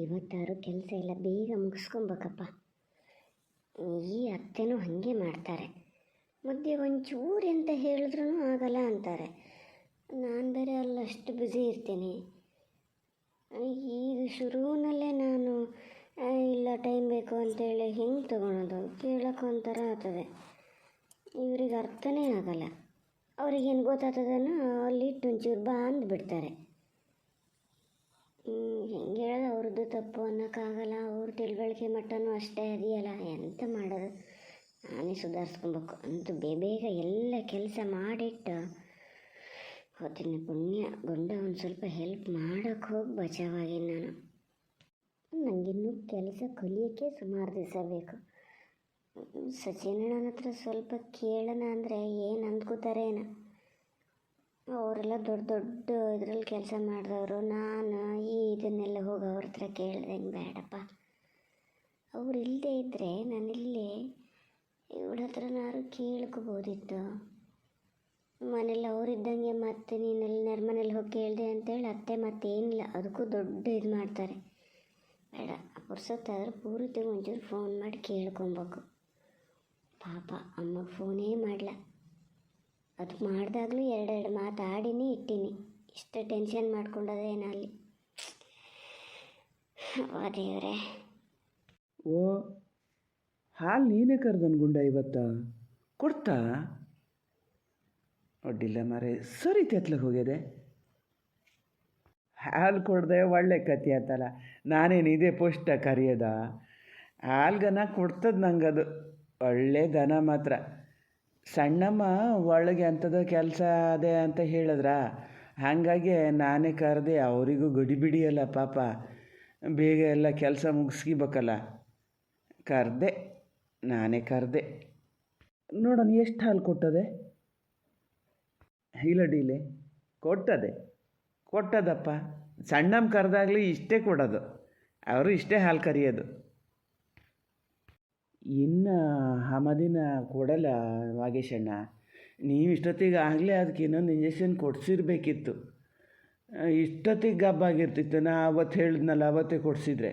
ಇವತ್ತಾರು ಕೆಲಸ ಎಲ್ಲ ಬೇಗ ಮುಗಿಸ್ಕೊಬೇಕಪ್ಪ. ಈ ಅತ್ತೆನೂ ಹಾಗೆ ಮಾಡ್ತಾರೆ. ಮಧ್ಯೆ ಒಂಚೂರು ಅಂತ ಹೇಳಿದ್ರೂ ಆಗಲ್ಲ ಅಂತಾರೆ. ನಾನು ಬೇರೆ ಅಲ್ಲಷ್ಟು ಬ್ಯುಸಿ ಇರ್ತೀನಿ. ಈಗ ಶುರುವಿನಲ್ಲೇ ನಾನು ಇಲ್ಲ ಟೈಮ್ ಬೇಕು ಅಂತೇಳಿ ಹೆಂಗೆ ತೊಗೊಳೋದು? ಕೇಳೋಕೆ ಒಂಥರ ಆಗ್ತದೆ. ಇವ್ರಿಗೆ ಅರ್ಥನೇ ಆಗಲ್ಲ. ಅವ್ರಿಗೇನು ಗೊತ್ತಾಗ್ತದನೋ ಅಲ್ಲಿಟ್ಟು ಒಂಚೂರು ಬಾ ಅಂದ್ಬಿಡ್ತಾರೆ. ಹೆಂಗೆ ಹೇಳೋದು? ಅವ್ರದ್ದು ತಪ್ಪು ಅನ್ನೋಕ್ಕಾಗಲ್ಲ. ಅವ್ರ ತಿಳುವಳಿಕೆ ಮಟ್ಟನೂ ಅಷ್ಟೇ ಅದೆಯಲ್ಲ, ಎಂತ ಮಾಡೋದು? ನಾನೇ ಸುಧಾರಿಸ್ಕೊಬೇಕು. ಅಂತೂ ಬೇಗ ಎಲ್ಲ ಕೆಲಸ ಮಾಡಿಟ್ಟು ಹೋಗ್ತೀನಿ. ಪುಣ್ಯ ಗುಂಡ ಒಂದು ಸ್ವಲ್ಪ ಹೆಲ್ಪ್ ಮಾಡೋಕ್ಕೆ ಹೋಗಿ ಬಚಾವಾಗಿ. ನನಗಿನ್ನೂ ಕೆಲಸ ಕಲಿಯೋಕ್ಕೆ ಸುಮಾರು ದಿವಸ ಬೇಕು. ಸಚಿನಣ್ಣನ ಹತ್ರ ಸ್ವಲ್ಪ ಕೇಳೋಣ ಅಂದರೆ ಏನು ಅಂದ್ಕೋತಾರೇನೋ. ಅವರೆಲ್ಲ ದೊಡ್ಡ ದೊಡ್ಡ ಇದರಲ್ಲಿ ಕೆಲಸ ಮಾಡಿದವರು. ನಾನು ಇದನ್ನೆಲ್ಲ ಹೋಗಿ ಅವ್ರ ಹತ್ರ ಕೇಳ್ದಂಗೆ ಬೇಡಪ್ಪ. ಅವ್ರು ಇಲ್ಲದೆ ಇದ್ದರೆ ನಾನಿಲ್ಲಿ ಇವಳ ಹತ್ರನಾರು ಕೇಳ್ಕೋಬೋದಿತ್ತು. ಮನೇಲಿ ಅವರಿದ್ದಂಗೆ ಮತ್ತೆ ನೀನೆಲ್ಲ ನೆರ್ಮನೇಲಿ ಹೋಗಿ ಕೇಳಿದೆ ಅಂತೇಳಿ ಅತ್ತೆ ಮತ್ತೇನಿಲ್ಲ, ಅದಕ್ಕೂ ದೊಡ್ಡ ಇದು ಮಾಡ್ತಾರೆ. ಬೇಡ, ಪುರ್ಸೊತ್ತಾದ್ರೆ ಪೂರ್ತಿ ಒಂಚೂರು ಫೋನ್ ಮಾಡಿ ಕೇಳ್ಕೊಬೇಕು. ಪಾಪ ಅಮ್ಮಗೆ ಫೋನೇ ಮಾಡಲ. ಅದು ಮಾಡಿದಾಗಲೂ ಎರಡೆರಡು ಮಾತಾಡಿನೇ ಇಟ್ಟೀನಿ. ಇಷ್ಟು ಟೆನ್ಷನ್ ಮಾಡ್ಕೊಂಡದೆ ಏನಲ್ಲಿ. ದೇವರೇ. ಓ, ಹಾಲು ನೀನೇ ಕರೆದನ್ ಗುಂಡ ಇವತ್ತ ಕೊಡ್ತಾ? ಅಡ್ಡಿಲ್ಲ ಮಾರೆ, ಸರಿ ತೆತ್ಲಕ್ಕೆ ಹೋಗ್ಯದೆ. ಹಾಲು ಕೊಡದೆ ಒಳ್ಳೆ ಕತಿ ಆತಲ್ಲ. ನಾನೇನು ಇದೇ ಪೋಷ್ಟ ಕರೆಯೋದ? ಹಾಲ್ಗನ ಕೊಡ್ತದ ನಂಗದು. ಒಳ್ಳೆ ದನ ಮಾತ್ರ. ಸಣ್ಣಮ್ಮ ಒಳಗೆ ಅಂಥದ್ದು ಕೆಲಸ ಅದೇ ಅಂತ ಹೇಳಿದ್ರ, ಹಾಗಾಗಿ ನಾನೇ ಕರೆದೆ. ಅವರಿಗೂ ಗಡಿಬಿಡಿಯಲ್ಲ ಪಾಪ, ಬೇಗ ಎಲ್ಲ ಕೆಲಸ ಮುಗಿಸ್ಕಿಬೇಕಲ್ಲ. ನಾನೇ ಕರೆದೆ. ನೋಡೋಣ ಎಷ್ಟು ಹಾಲು ಕೊಟ್ಟದೆ. ಇಲ್ಲಡಿಲೆ ಕೊಟ್ಟದಪ್ಪ. ಸಣ್ಣಮ್ಮ ಕರೆದಾಗಲಿ ಇಷ್ಟೇ ಕೊಡೋದು, ಅವರು ಇಷ್ಟೇ ಹಾಲು ಕರಿಯೋದು. ಇನ್ನು ಹಮದಿನ ಕೊಡಲ್ಲ ವಾಗೇಶಣ್ಣ. ನೀವು ಇಷ್ಟೊತ್ತಿಗೆ ಆಗಲೇ ಅದಕ್ಕೆ ಇನ್ನೊಂದು ಇಂಜೆಕ್ಷನ್ ಕೊಡಿಸಿರ್ಬೇಕಿತ್ತು. ಇಷ್ಟೊತ್ತಿಗೆ ಗಬ್ಬಾಗಿರ್ತಿತ್ತು. ನಾ ಅವತ್ತು ಹೇಳಿದ್ನಲ್ಲ, ಅವತ್ತೇ ಕೊಡಿಸಿದ್ರೆ.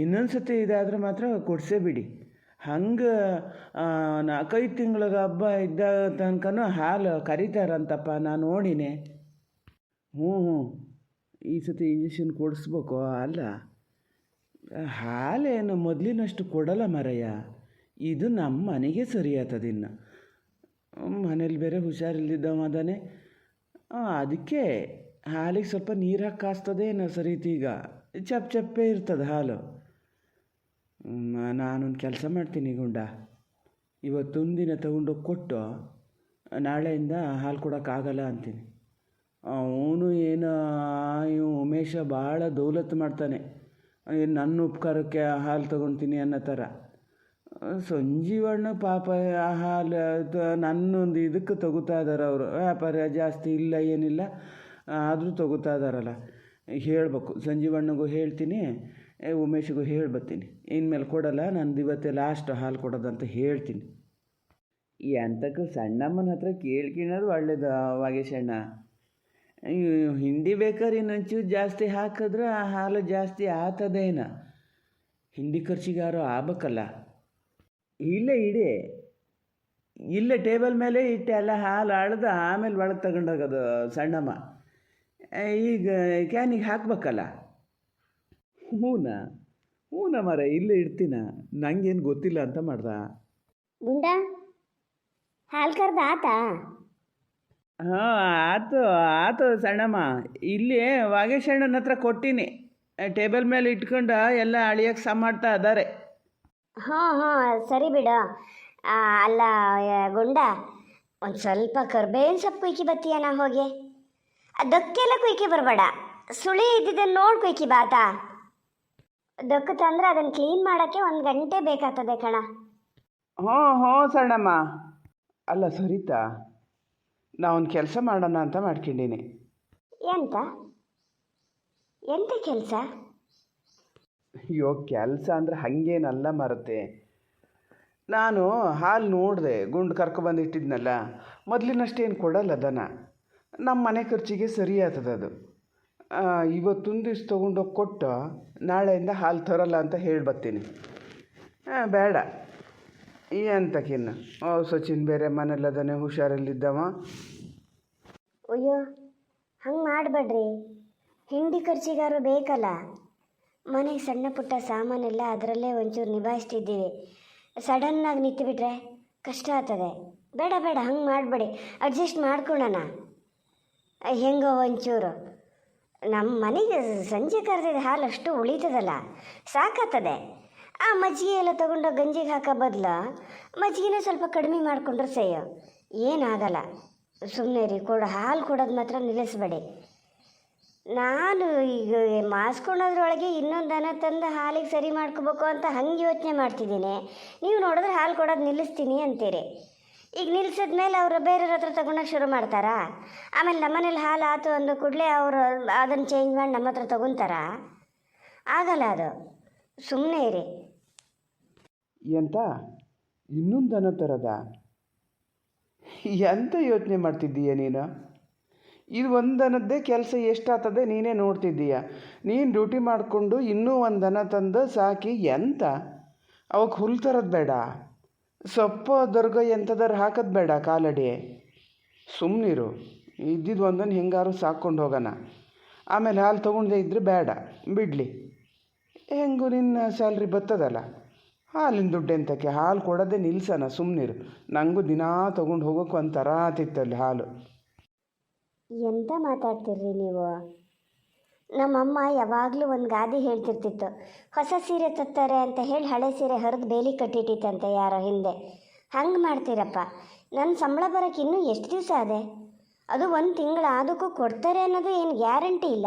ಇನ್ನೊಂದು ಸತಿ ಇದಾದರೆ ಮಾತ್ರ ಕೊಡಿಸೇ ಬಿಡಿ. ಹಂಗೆ 4-5 ತಿಂಗಳಿಗೆ ಹಬ್ಬ ಇದ್ದ ತನಕನೂ ಹಾಲು ಕರೀತಾರಂತಪ್ಪ, ನಾನು ನೋಡಿನೇ. ಹ್ಞೂ, ಈ ಸತಿ ಇಂಜೆಕ್ಷನ್ ಕೊಡಿಸ್ಬೇಕು. ಅಲ್ಲ, ಹಾಲೇನು ಮೊದಲಿನಷ್ಟು ಕೊಡಲ್ಲ ಮರಯ್ಯ. ಇದು ನಮ್ಮ ಮನೆಗೆ ಸರಿ ಆಗ್ತದೆ. ಇನ್ನು ಮನೇಲಿ ಬೇರೆ ಹುಷಾರಿಲ್ದಿದ್ದವ ಅದಾನೆ. ಅದಕ್ಕೆ ಹಾಲಿಗೆ ಸ್ವಲ್ಪ ನೀರು ಹಾಕಿ ಕಾಸ್ತದೆ ಏನೋ ಸರಿತಿ. ಈಗ ಚಪ್ಪೆ ಇರ್ತದೆ ಹಾಲು. ನಾನೊಂದು ಕೆಲಸ ಮಾಡ್ತೀನಿ ಗುಂಡ. ಇವತ್ತೊಂದು ದಿನ ತಗೊಂಡೋಗಿ ಕೊಟ್ಟು ನಾಳೆಯಿಂದ ಹಾಲು ಕೊಡೋಕ್ಕಾಗಲ್ಲ ಅಂತೀನಿ. ಅವನು ಏನೋ ಉಮೇಶ ಭಾಳ ದೌಲತ್ತು ಮಾಡ್ತಾನೆ. ನನ್ನ ಉಪಕಾರಕ್ಕೆ ಹಾಲು ತೊಗೊಳ್ತೀನಿ ಅನ್ನೋ ಥರ. ಸಂಜೀವಣ್ಣ ಪಾಪ ಆ ಹಾಲು ನನ್ನೊಂದು ಇದಕ್ಕೆ ತೊಗೋತಾ ಇದ್ದಾರೆ ಅವರು. ವ್ಯಾಪಾರ ಜಾಸ್ತಿ ಇಲ್ಲ ಏನಿಲ್ಲ, ಆದರೂ ತೊಗೋತಾ ಇದ್ದಾರಲ್ಲ. ಹೇಳಬೇಕು, ಸಂಜೀವಣ್ಣಗೂ ಹೇಳ್ತೀನಿ, ಉಮೇಶಿಗೂ ಹೇಳ್ಬತ್ತೀನಿ. ಇನ್ಮೇಲೆ ಕೊಡಲ್ಲ, ನಂದು ಇವತ್ತೇ ಲಾಸ್ಟ್ ಹಾಲು ಕೊಡೋದಂತ ಹೇಳ್ತೀನಿ. ಎಂತಕ್ಕೂ ಸಣ್ಣಮ್ಮನ ಹತ್ರ ಕೇಳ್ಕಿಣೋದು ಒಳ್ಳೇದು ವಾಗೇಶಣ್ಣ. ಹಿಂಡಿ ಬೇಕಾದ್ರೆ ಇನ್ನೊಂಚೂರು ಜಾಸ್ತಿ ಹಾಕಿದ್ರೆ ಆ ಹಾಲು ಜಾಸ್ತಿ ಆಗ್ತದೇನ. ಹಿಂಡಿ ಖರ್ಚಿಗಾರು ಆಗ್ಬೇಕಲ್ಲ. ಇಲ್ಲೇ ಟೇಬಲ್ ಮೇಲೆ ಇಟ್ಟೆ ಎಲ್ಲ ಹಾಲು ಅಳ್ದು ಆಮೇಲೆ ಒಳಗೆ ತಗೊಂಡೋಗೋದು ಸಣ್ಣಮ್ಮ. ಈಗ ಕ್ಯಾನಿಗೆ ಹಾಕ್ಬೇಕಲ್ಲ. ಹೂನ ಮರ, ಇಲ್ಲೇ ಇಡ್ತೀನ. ನಂಗೇನು ಗೊತ್ತಿಲ್ಲ ಅಂತ ಮಾಡ್ದ. ಗುಂಡ ಹಾಲು ಕರ್ದ ಆತಾ? ಹಾಂ, ಆತು ಸಣ್ಣಮ್ಮ. ಇಲ್ಲಿ ವಾಗೇಶಣ್ಣನ ಹತ್ರ ಕೊಟ್ಟೀನಿ. ಟೇಬಲ್ ಮೇಲೆ ಇಟ್ಕೊಂಡು ಎಲ್ಲ ಅಳಿಯೋಕ್ಕೆ ಸಮ ಮಾಡ್ತಾ ಇದ್ದಾರೆ. ಹಾಂ, ಸರಿ ಬಿಡು. ಅಲ್ಲ ಗುಂಡ, ಒಂದು ಸ್ವಲ್ಪ ಕರ್ಬೇವಿನ ಸೊಪ್ಪು ಕುಯ್ಕಿ ಬತ್ತೀಯನ ಹೋಗಿ. ದಕ್ಕೆಲ್ಲ ಕುಯ್ಕಿ ಬರಬೇಡ, ಸುಳಿ ಇದ್ದಿದ್ದನ್ನು ನೋಡಿ ಕುಯ್ಕಿ ಬಾತಾ. ದಕ್ಕು ತಂದ್ರೆ ಅದನ್ನು ಕ್ಲೀನ್ ಮಾಡೋಕ್ಕೆ 1 ಗಂಟೆ ಬೇಕಾಗ್ತದೆ ಕಣ. ಹ್ಞೂ ಸಣ್ಣಮ್ಮ. ಅಲ್ಲ ಸರಿತಾ, ನಾ ಒಂದು ಕೆಲಸ ಮಾಡೋಣ ಅಂತ ಮಾಡ್ಕೊಂಡೀನಿ. ಎಂತ ಕೆಲಸ? ಅಯ್ಯೋ, ಕೆಲಸ ಅಂದರೆ ಹಾಗೇನಲ್ಲ ಮರತೆ. ನಾನು ಹಾಲು ನೋಡಿದೆ, ಗುಂಡು ಕರ್ಕೊಬಂದಿಟ್ಟಿದ್ನಲ್ಲ. ಮೊದಲಿನಷ್ಟೇನು ಕೊಡಲ್ಲ ದನ. ನಮ್ಮ ಮನೆ ಖರ್ಚಿಗೆ ಸರಿ ಆಗ್ತದೆ ಅದು. ಇವತ್ತೊಂದು ದಿವ್ಸ ತೊಗೊಂಡೋಗಿ ಕೊಟ್ಟು ನಾಳೆಯಿಂದ ಹಾಲು ತರಲ್ಲ ಅಂತ ಹೇಳಿ ಬರ್ತೀನಿ. ಬೇಡ ಎಂತಕ್ಕಿನ್ನ ಸಚಿನ್ ಬೇರೆ ಮನೇಲದಾನೆ, ಹುಷಾರಲ್ಲಿದ್ದವ. ಅಯ್ಯೋ ಹಂಗೆ ಮಾಡಬೇಡ್ರಿ, ಹಿಂಡಿ ಖರ್ಚಿಗಾರು ಬೇಕಲ್ಲ. ಮನೆಗೆ ಸಣ್ಣ ಪುಟ್ಟ ಸಾಮಾನೆಲ್ಲ ಅದರಲ್ಲೇ ಒಂಚೂರು ನಿಭಾಯಿಸ್ತಿದ್ದೀವಿ. ಸಡನ್ನಾಗಿ ನಿಂತುಬಿಟ್ರೆ ಕಷ್ಟ ಆಗ್ತದೆ. ಬೇಡ ಬೇಡ ಹಂಗೆ ಮಾಡಬೇಡಿ, ಅಡ್ಜಸ್ಟ್ ಮಾಡ್ಕೊಳ್ಳೋಣ. ಹೆಂಗೋ ಒಂಚೂರು ನಮ್ಮ ಮನೆಗೆ ಸಂಜೆ ಕರೆದಿದ್ದ ಹಾಲು ಅಷ್ಟು ಉಳಿತದಲ್ಲ, ಸಾಕಾಗ್ತದೆ. ಆ ಮಜ್ಜಿಗೆ ಎಲ್ಲ ತೊಗೊಂಡು ಗಂಜಿಗೆ ಹಾಕೋ ಬದಲು ಮಜ್ಜಿಗೆನೇ ಸ್ವಲ್ಪ ಕಡಿಮೆ ಮಾಡಿಕೊಂಡ್ರೆ ಸಯ್ಯೋ, ಏನಾಗಲ್ಲ. ಸುಮ್ಮನೆ ರೀ, ಹಾಲು ಕೊಡೋದು ಮಾತ್ರ ನಿಲ್ಲಿಸ್ಬೇಡಿ. ನಾನು ಈಗ ಮಾಸ್ಕೊಳೋದ್ರೊಳಗೆ ಇನ್ನೊಂದು ದನ ತಂದು ಹಾಲಿಗೆ ಸರಿ ಮಾಡ್ಕೋಬೇಕು ಅಂತ ಹಂಗೆ ಯೋಚನೆ ಮಾಡ್ತಿದ್ದೀನಿ. ನೀವು ನೋಡಿದ್ರೆ ಹಾಲು ಕೊಡೋದು ನಿಲ್ಲಿಸ್ತೀನಿ ಅಂತೀರಿ. ಈಗ ನಿಲ್ಲಿಸಿದ್ಮೇಲೆ ಅವರು ಬೇರೆಯವ್ರ ಹತ್ರ ತಗೊಳಕ್ಕೆ ಶುರು ಮಾಡ್ತಾರಾ? ಆಮೇಲೆ ನಮ್ಮನೇಲಿ ಹಾಲು ಆಯ್ತು ಅಂದ ಕೂಡಲೇ ಅವರು ಅದನ್ನು ಚೇಂಜ್ ಮಾಡಿ ನಮ್ಮ ಹತ್ರ ತಗೊತಾರಾ? ಆಗಲ್ಲ ಅದು. ಸುಮ್ಮನೆ ಇರಿ. ಎಂತ ಇನ್ನೊಂದು ದನ ಥರದ ಎಂತ ಯೋಚನೆ ಮಾಡ್ತಿದ್ದೀಯ ನೀನು? ಇದು ಒಂದು ದನದ್ದೇ ಕೆಲಸ ಎಷ್ಟಾಗ್ತದೆ ನೀನೇ ನೋಡ್ತಿದ್ದೀಯ. ನೀನು ಡ್ಯೂಟಿ ಮಾಡಿಕೊಂಡು ಇನ್ನೂ ಒಂದು ದನ ತಂದು ಸಾಕಿ ಎಂತ ಅವಕ್ಕೆ ಹುಲ್ ತರೋದು ಬೇಡ, ಸೊಪ್ಪು ದೊರ್ಗ ಎಂಥದಾರು ಹಾಕೋದು ಬೇಡ ಕಾಲಡಿ. ಸುಮ್ಮನಿರು, ಇದ್ದಿದ್ದು ಒಂದನ್ನು ಹೆಂಗಾರು ಸಾಕ್ಕೊಂಡು ಹೋಗೋಣ. ಆಮೇಲೆ ಹಾಲು ತೊಗೊಂಡೇ ಇದ್ದರೆ ಬೇಡ ಬಿಡಲಿ. ಹೆಂಗೂ ನಿನ್ನ ಸ್ಯಾಲ್ರಿ ಬರ್ತದಲ್ಲ, ಹಾಲಿನ ದುಡ್ಡು ಎಂತಕ್ಕೆ? ಹಾಲು ಕೊಡೋದೇ ನಿಲ್ಸೋಣ, ಸುಮ್ಮನಿರು. ನನಗೂ ದಿನಾ ತೊಗೊಂಡು ಹೋಗೋಕೆ ಒಂಥರ ಆತಿತ್ತಲ್ಲಿ ಹಾಲು. ಎಂತ ಮಾತಾಡ್ತಿರ್ರಿ ನೀವು? ನಮ್ಮಮ್ಮ ಯಾವಾಗಲೂ ಒಂದು ಗಾದೆ ಹೇಳ್ತಿರ್ತಿತ್ತು, ಹೊಸ ಸೀರೆ ತತ್ತಾರೆ ಅಂತ ಹೇಳಿ ಹಳೆ ಸೀರೆ ಹರಿದು ಬೇಲಿ ಕಟ್ಟಿಟ್ಟಿತ್ತಂತೆ ಯಾರೋ ಹಿಂದೆ. ಹಂಗೆ ಮಾಡ್ತೀರಪ್ಪ. ನನ್ನ ಸಂಬಳ ಬರೋಕ್ಕೆ ಇನ್ನೂ ಎಷ್ಟು ದಿವಸ ಅದೇ? ಅದು 1 ತಿಂಗಳು ಅದಕ್ಕೂ ಕೊಡ್ತಾರೆ ಅನ್ನೋದು ಏನು ಗ್ಯಾರಂಟಿ ಇಲ್ಲ.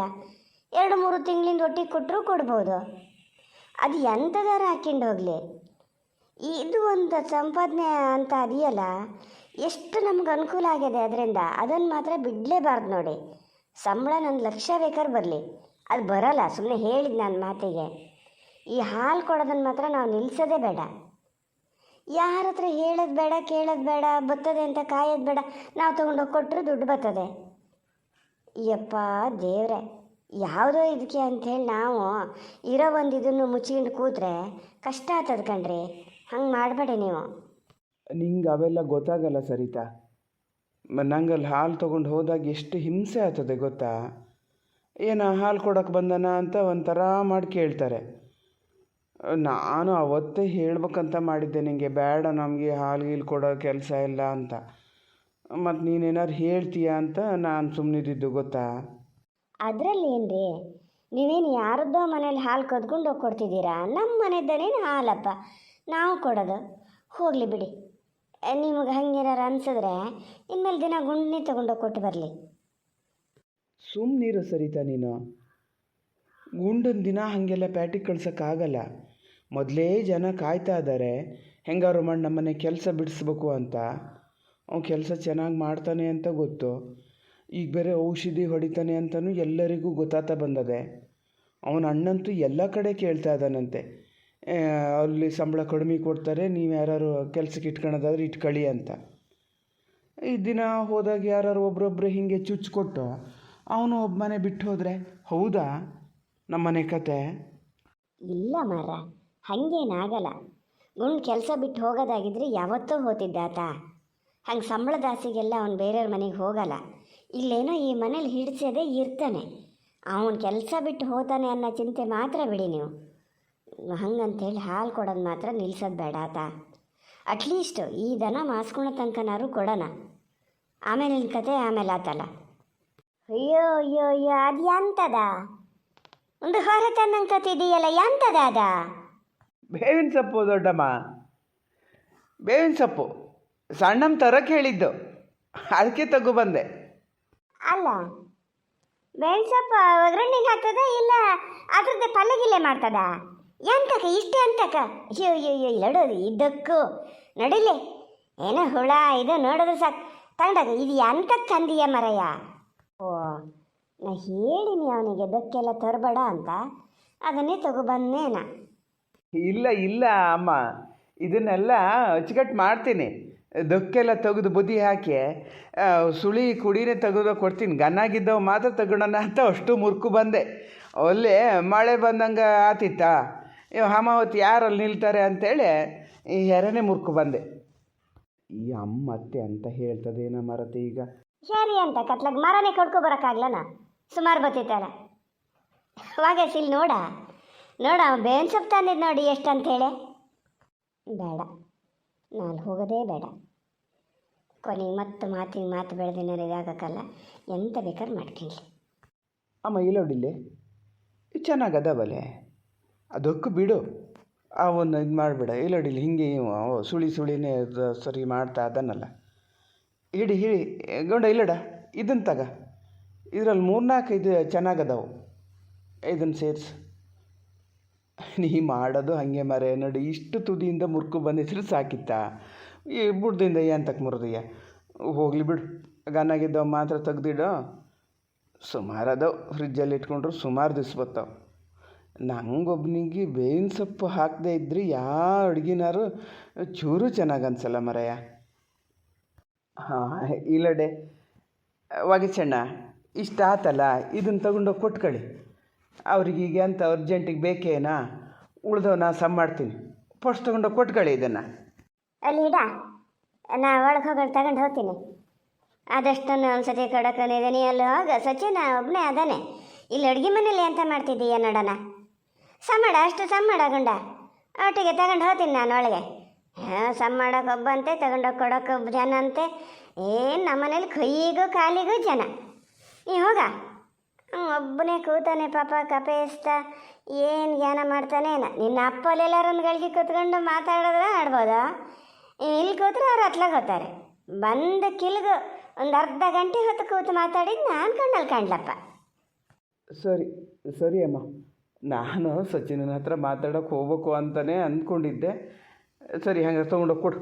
2-3 ತಿಂಗಳಿಂದ ಒಟ್ಟಿಗೆ ಕೊಟ್ಟರೂ ಕೊಡ್ಬೋದು. ಅದು ಎಂಥದಾರು ಹಾಕ್ಕೊಂಡು ಹೋಗಲಿ. ಇದು ಒಂದು ಸಂಪಾದನೆ ಅಂತ ಅದೆಯಲ್ಲ, ಎಷ್ಟು ನಮ್ಗೆ ಅನುಕೂಲ ಆಗಿದೆ ಅದರಿಂದ. ಅದನ್ನು ಮಾತ್ರ ಬಿಡಲೇಬಾರ್ದು ನೋಡಿ. ಸಂಬಳ 1 ಲಕ್ಷ ಬೇಕಾದ್ರೆ ಬರಲಿ, ಅದು ಬರೋಲ್ಲ. ಸುಮ್ಮನೆ ಹೇಳಿದ್ದು ನನ್ನ ಮಾತಿಗೆ. ಈ ಹಾಲು ಕೊಡೋದನ್ನು ಮಾತ್ರ ನಾವು ನಿಲ್ಲಿಸೋದೇ ಬೇಡ. ಯಾರ ಹತ್ರ ಹೇಳೋದು ಬೇಡ, ಕೇಳೋದು ಬೇಡ. ಬರ್ತದೆ ಅಂತ ಕಾಯೋದು ಬೇಡ. ನಾವು ತೊಗೊಂಡೋಗಿ ಕೊಟ್ಟರು ದುಡ್ಡು ಬರ್ತದೆ. ಯಪ್ಪ ದೇವ್ರೆ, ಯಾವುದೋ ಇದಕ್ಕೆ ಅಂಥೇಳಿ ನಾವು ಇರೋ ಒಂದು ಇದನ್ನು ಮುಚ್ಕೊಂಡು ಕೂತ್ರೆ ಕಷ್ಟ ಆಗ್ತದೆ ಕಣ್ರಿ. ಹಂಗೆ ಮಾಡಬೇಡಿ ನೀವು. ನಿಂಗೆ ಅವೆಲ್ಲ ಗೊತ್ತಾಗಲ್ಲ ಸರಿತಾ. ನಂಗೆ ಅಲ್ಲಿ ಹಾಲು ತೊಗೊಂಡು ಹೋದಾಗ ಎಷ್ಟು ಹಿಂಸೆ ಆಗ್ತದೆ ಗೊತ್ತಾ? ಏನು ಹಾಲು ಕೊಡೋಕೆ ಬಂದನ ಅಂತ ಒಂಥರ ಮಾಡಿ ಕೇಳ್ತಾರೆ. ನಾನು ಅವತ್ತೇ ಹೇಳ್ಬೇಕಂತ ಮಾಡಿದ್ದೆ ನಿನಗೆ, ಬೇಡ ನಮಗೆ ಹಾಲು ಗೀಲು ಕೊಡೋ ಕೆಲಸ ಇಲ್ಲ ಅಂತ. ಮತ್ತು ನೀನೇನಾದ್ರು ಹೇಳ್ತೀಯ ಅಂತ ನಾನು ಸುಮ್ಮನಿದ್ದು ಗೊತ್ತಾ? ಅದರಲ್ಲಿ ಏನ್ರಿ, ನೀವೇನು ಯಾರದ್ದೋ ಮನೇಲಿ ಹಾಲು ಕದ್ಕೊಂಡು ಹೋಗಿ ಕೊಡ್ತಿದ್ದೀರಾ? ನಮ್ಮ ಮನೆಯದ್ದೇನೇನು ಹಾಲಪ್ಪ ನಾವು ಕೊಡೋದು. ಹೋಗಲಿ ಬಿಡಿ. ನಿಮಗೆ ಹಂಗೇನಾರು ಅನ್ಸಿದ್ರೆ ಇನ್ಮೇಲೆ ದಿನ ಗುಂಡ್ನಿ ತೊಗೊಂಡೋಗಿ ಕೊಟ್ಟು ಬರಲಿ. ಸುಮ್ಮನಿರು ಸರಿತಾ ನೀನು. ಗುಂಡನ ದಿನ ಹಾಗೆಲ್ಲ ಪ್ಯಾಟಿಗೆ ಕಳ್ಸೋಕ್ಕಾಗಲ್ಲ. ಮೊದಲೇ ಜನ ಕಾಯ್ತಾ ಇದ್ದಾರೆ ಹೆಂಗಾರು ಮಾಡಿ ನಮ್ಮನೆ ಕೆಲಸ ಬಿಡಿಸ್ಬೇಕು ಅಂತ. ಅವ್ನು ಕೆಲಸ ಚೆನ್ನಾಗಿ ಮಾಡ್ತಾನೆ ಅಂತ ಗೊತ್ತು. ಈಗ ಬೇರೆ ಔಷಧಿ ಹೊಡಿತಾನೆ ಅಂತಲೂ ಎಲ್ಲರಿಗೂ ಗೊತ್ತಾಗ್ತಾ ಬಂದದೆ. ಅವನ ಅಣ್ಣಂತೂ ಎಲ್ಲ ಕಡೆ ಕೇಳ್ತಾ ಇದ್ದಾನಂತೆ, ಅಲ್ಲಿ ಸಂಬಳ ಕಡಿಮೆ ಕೊಡ್ತಾರೆ, ನೀವು ಯಾರು ಕೆಲಸಕ್ಕೆ ಇಟ್ಕೊಳ್ಳೋದಾದ್ರೆ ಇಟ್ಕೊಳ್ಳಿ ಅಂತ. ಈ ದಿನ ಹೋದಾಗ ಯಾರು ಒಬ್ರೊಬ್ಬರು ಹೀಗೆ ಚುಚ್ಚಿಕೊಟ್ಟು ಅವನು ಒಬ್ಬ ಮನೆ ಬಿಟ್ಟು ಹೋದರೆ ಹೌದಾ ನಮ್ಮನೆ ಕತೆ? ಇಲ್ಲ ಮಾರ, ಹಾಗೇನಾಗಲ್ಲ. ಗುಂಡು ಕೆಲಸ ಬಿಟ್ಟು ಹೋಗೋದಾಗಿದ್ರೆ ಯಾವತ್ತೂ ಹೋತಿದ್ದಾತ. ಹಂಗೆ ಸಂಬಳದ ಆಸೆಗೆಲ್ಲ ಅವ್ನು ಬೇರೆಯವ್ರ ಮನೆಗೆ ಹೋಗಲ್ಲ. ಇಲ್ಲೇನೋ ಈ ಮನೇಲಿ ಹಿಡಿಸೋದೇ ಇರ್ತಾನೆ. ಅವನು ಕೆಲಸ ಬಿಟ್ಟು ಹೋತಾನೆ ಅನ್ನೋ ಚಿಂತೆ ಮಾತ್ರ ಬಿಡಿ ನೀವು. ಹಂಗಂತೇಳಿ ಹಾಲು ಕೊಡೋದು ಮಾತ್ರ ನಿಲ್ಸೋದು ಬೇಡ ಆತ. ಅಟ್ಲೀಸ್ಟು ಈ ದನ ಮಾಸ್ಕೊಳೋ ತನಕನಾರು ಕೊಡೋಣ. ಆಮೇಲೆ ನಿನ್ನ ಕತೆ ಆಮೇಲೆ ಆತಲ್ಲ. ಅಯ್ಯೋ ಅಯ್ಯೋ ಅಯ್ಯೋ, ಅದು ಎಂತದ? ಒಂದು ಹೊರ ತನ್ನಂಗೆ ಕತ್ತಿದೆಯಲ್ಲ, ಎಂತದ ಅದ? ಬೇವಿನ ಸೊಪ್ಪು ದೊಡ್ಡಮ್ಮ, ಬೇವಿನ ಸೊಪ್ಪು ಸಣ್ಣಮ್ಮ ತರಕ್ಕೆ ಹೇಳಿದ್ದು, ಅದಕ್ಕೆ ತಗೊಬಂದೆ. ಅಲ್ಲ, ಬೇವಿನ ಸೊಪ್ಪು ಒಗ್ಗರಣೆಗೆ ಹಾಕ್ತದ ಇಲ್ಲ ಅದ್ರದ್ದೇ ಪಲ್ಯಗಿಲ್ಲೆ ಮಾಡ್ತದ? ಎಂತಕ ಇಷ್ಟೇ ಅಂತಕ? ಅಯ್ಯೋ ಅಯ್ಯೋ ಅಯ್ಯೋ, ಇಲ್ಲೋಡು ಇದಕ್ಕೂ ನಡಿಲಿ. ಏನೋ ಹುಳ ಇದು ನೋಡಿದ್ರೆ ಸಾಕು ತಗೊಂಡಾಗ. ಇದು ಎಂತಕ್ಕೆ ತಂದೀಯ ಮರಯ್ಯ? ಓ, ನಾ ಹೇಳಿನಿ ಅವನಿಗೆ ಇದಕ್ಕೆಲ್ಲ ತರಬೇಡ ಅಂತ, ಅದನ್ನೇ ತಗೊಬಂದೇನ. ಇಲ್ಲ ಇಲ್ಲ ಅಮ್ಮ, ಇದನ್ನೆಲ್ಲ ಅಚ್ಚುಕಟ್ಟು ಮಾಡ್ತೀನಿ. ದೊಕ್ಕೆಲ್ಲ ತೆಗೆದು ಬುದ್ಧಿ ಹಾಕಿ ಸುಳಿ ಕುಡಿನೇ ತೆಗೆದು ಕೊಡ್ತೀನಿ, ಗನ್ನಾಗಿದ್ದವು ಮಾತ್ರ ತಗೊಳ್ಳೋಣ ಅಂತ ಅಷ್ಟು ಮುರುಕು ಬಂದೆ. ಅಲ್ಲೇ ಮಳೆ ಬಂದಂಗೆ ಆತಿತ್ತಾ, ಹಾಮಾವತಿ ಯಾರಲ್ಲಿ ನಿಲ್ತಾರೆ ಅಂಥೇಳಿ ಈ ಎರಡನೇ ಮುರುಕು ಬಂದೆ. ಈ ಅಮ್ಮತ್ತೆ ಅಂತ ಹೇಳ್ತದೇನ ಮರತೆ ಈಗ. ಸರಿ ಅಂತ ಕತ್ಲಾಗ ಮರನೇ ಕಡ್ಕೊ ಬರೋಕ್ಕಾಗ್ಲನ, ಸುಮಾರು ಬತ್ತಿತ್ತಲ್ಲ. ಅವಾಗ ಸಿಲ್ ನೋಡ ಬೇವಿನ ಸೊಪ್ಪು ತಂದಿದ್ದು ನೋಡಿ ಎಷ್ಟು ಅಂತೇಳಿ. ಬೇಡ, ನಾನು ಹೋಗೋದೇ ಬೇಡ. ಕೊನೆಗೆ ಮತ್ತೆ ಮಾತು ಬೆಳೆದಿನ ಇದಾಗಕ್ಕಲ್ಲ, ಎಂತ ಬೇಕಾದ್ರೆ ಮಾಡ್ಕೊಳ್ಳಿ. ಅಮ್ಮ ಇಲ್ಲೋಡಿಲ್ಲಿ ಚೆನ್ನಾಗದ ಬಲೆ, ಅದಕ್ಕೂ ಬಿಡು, ಅವನ್ನ ಇದು ಮಾಡಿಬಿಡ. ಇಲ್ಲೋಡಿಲ್ಲಿ ಹಿಂಗೆ ಸುಳಿನೇ ಸರಿ ಮಾಡ್ತಾ ಅದನ್ನಲ್ಲ. ಹಿಡಿ ಗೌಂಡ ಇಲ್ಲಡ, ಇದನ್ನು ತಗ, ಇದರಲ್ಲಿ 3-4 ಇದು ಚೆನ್ನಾಗದವು, ಇದನ್ನು ಸೇರಿಸು. ನೀ ಮಾಡೋದು ಹಾಗೆ ಮರೆ ನೋಡಿ, ಇಷ್ಟು ತುದಿಯಿಂದ ಮುರ್ಕು ಬಂದಿದ್ರೆ ಸಾಕಿತ್ತಾ, ಈ ಬುಡ್ದಿಂದ ಎಂತಕ್ಕೆ ಮುರಿದೀಯ. ಹೋಗಲಿ ಬಿಡು, ಗನ್ನಾಗಿದ್ದವು ಮಾತ್ರ ತೆಗ್ದಿಡೋ. ಸುಮಾರು ಅದಾವೆ, ಫ್ರಿಜ್ಜಲ್ಲಿ ಇಟ್ಕೊಂಡ್ರು ಸುಮಾರು ದಿವ್ಸ ಬರ್ತಾವೆ. ನಂಗೊಬ್ಬನಿಗೆ ಬೇವಿನ ಸೊಪ್ಪು ಹಾಕದೇ ಇದ್ದರೆ ಯಾವ ಅಡುಗೆನಾರು ಚೂರು ಚೆನ್ನಾಗಿ ಅನ್ಸಲ್ಲ ಮರಯ್ಯ. ಹಾಂ ಇಲ್ಲಡೆ ಒಗಿಸಣ್ಣ, ಇಷ್ಟ ಆತಲ್ಲ, ಇದನ್ನು ತಗೊಂಡೋಗಿ ಕೊಟ್ಕೊಳ್ಳಿ ಅವ್ರಿಗೆ. ಈಗ ಅಂತ ಅರ್ಜೆಂಟಿಗೆ ಬೇಕೇನಾ, ಉಳ್ದವ್ ನಾ ಸಮ್ ಮಾಡ್ತೀನಿ. ಫಸ್ಟ್ ತೊಗೊಂಡೋಗಿ ಕೊಟ್ಕೊಳ್ಳಿ ಇದನ್ನು. ಅಲ್ಲಿ ಇಡ, ನಾ ಒಳಗೆ ಹೋಗೋದು ತಗೊಂಡು ಹೋಗ್ತೀನಿ. ಆದಷ್ಟು ಒಂದು ಸತಿ ಕಡಕನಿದೆ, ನೀ ಅಲ್ಲಿ ಹೋಗ. ಸಚಿನ ಒಬ್ಬನೇ ಅದಾನೆ ಇಲ್ಲಿ ಅಡುಗೆ ಮನೇಲಿ ಎಂತ ಮಾಡ್ತಿದ್ದೀಯ ನೋಡೋಣ. ಸಮ್ಮಾಡ, ಅಷ್ಟು ಸಮ್ಮಾಡ ಗುಂಡ, ಒಟ್ಟಿಗೆ ತಗೊಂಡು ಹೋಗ್ತೀನಿ ನಾನು ಒಳಗೆ. ಹಾಂ, ಸಮ್ಮಾಡೋಕೆ ಒಬ್ಬ ಅಂತೆ, ತಗೊಂಡೋಗಿ ಕೊಡೋಕೆ ಒಬ್ಬ ಜನ ಅಂತೆ. ಏನು ನಮ್ಮನೇಲಿ ಕೈಗೂ ಕಾಲಿಗೂ ಜನ. ನೀ ಹೋಗ, ಒಬ್ಬನೇ ಕೂತಾನೆ ಪಾಪ ಕಪೇಸ್ತಾ, ಏನು ಜ್ಞಾನ ಮಾಡ್ತಾನೆ. ನಿನ್ನ ಅಪ್ಪಲೆಲ್ಲರೊಂದು ಗಳಿಗೆ ಕೂತ್ಕೊಂಡು ಮಾತಾಡಿದ್ರೆ ಆಡ್ಬೋದಾ? ಇಲ್ಲಿ ಕೂತ್ರೆ ಅವ್ರು ಹತ್ಲಾಗ ಹೋಗ್ತಾರೆ. ಬಂದು ಕಿಲ್ಗು ಒಂದು ಅರ್ಧ ಗಂಟೆ ಹೊತ್ತು ಕೂತು ಮಾತಾಡಿದ್ದು ನಾನು ಕಣ್ಣಲ್ಲಿ ಕಾಣ್ಲಪ್ಪ. ಸರಿ ಅಮ್ಮ, ನಾನು ಸಚಿನನ ಹತ್ರ ಮಾತಾಡೋಕೆ ಹೋಗ್ಬೇಕು ಅಂತಲೇ ಅಂದ್ಕೊಂಡಿದ್ದೆ. ಸರಿ, ಹಂಗೆ ತೊಗೊಂಡೋಗಿ ಕೊಡು.